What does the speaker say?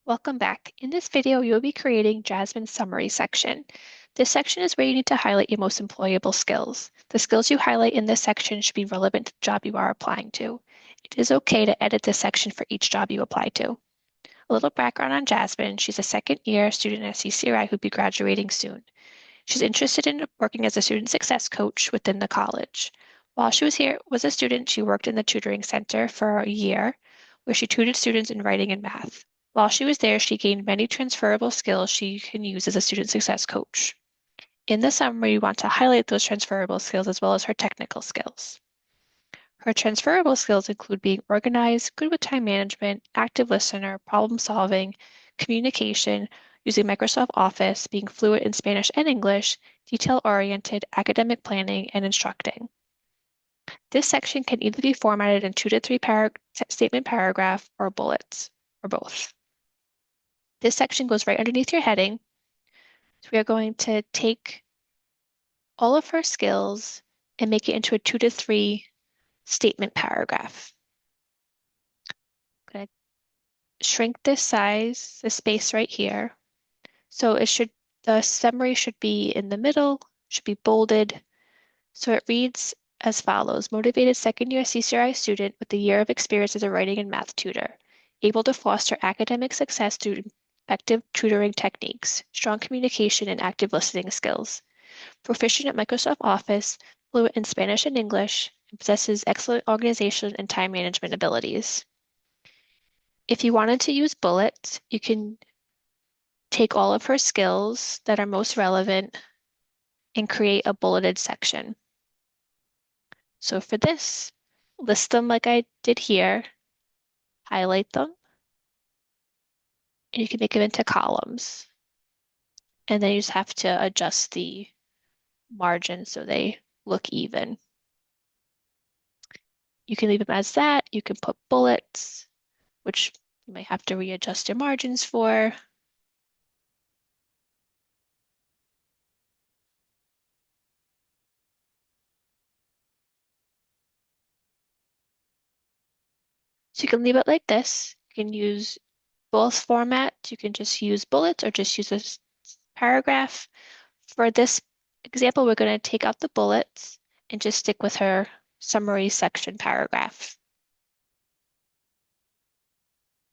Welcome back. In this video, you'll be creating Jasmine's summary section. This section is where you need to highlight your most employable skills. The skills you highlight in this section should be relevant to the job you are applying to. It is okay to edit this section for each job you apply to. A little background on Jasmine. She's a second-year student at CCRI who'll be graduating soon. She's interested in working as a student success coach within the college. While she was a student, she worked in the tutoring center for a year, where she tutored students in writing and math. While she was there, she gained many transferable skills she can use as a student success coach. In the summary, we want to highlight those transferable skills as well as her technical skills. Her transferable skills include being organized, good with time management, active listener, problem solving, communication, using Microsoft Office, being fluent in Spanish and English, detail-oriented, academic planning, and instructing. This section can either be formatted in 2 to 3 statement paragraph or bullets, or both. This section goes right underneath your heading. So we are going to take all of her skills and make it into a 2 to 3 statement paragraph. I'm going to shrink this size, the space right here. So the summary should be in the middle, should be bolded. So it reads as follows: motivated second-year CCRI student with a year of experience as a writing and math tutor, able to foster academic success through effective tutoring techniques, strong communication and active listening skills, proficient at Microsoft Office, fluent in Spanish and English, and possesses excellent organization and time management abilities. If you wanted to use bullets, you can take all of her skills that are most relevant and create a bulleted section. So for this, list them like I did here, highlight them, and you can make them into columns. And then you just have to adjust the margin so they look even. You can leave them as that. You can put bullets, which you might have to readjust your margins for. So you can leave it like this. You can use both formats. You can just use bullets or just use a paragraph. For this example, we're going to take out the bullets and just stick with her summary section paragraph.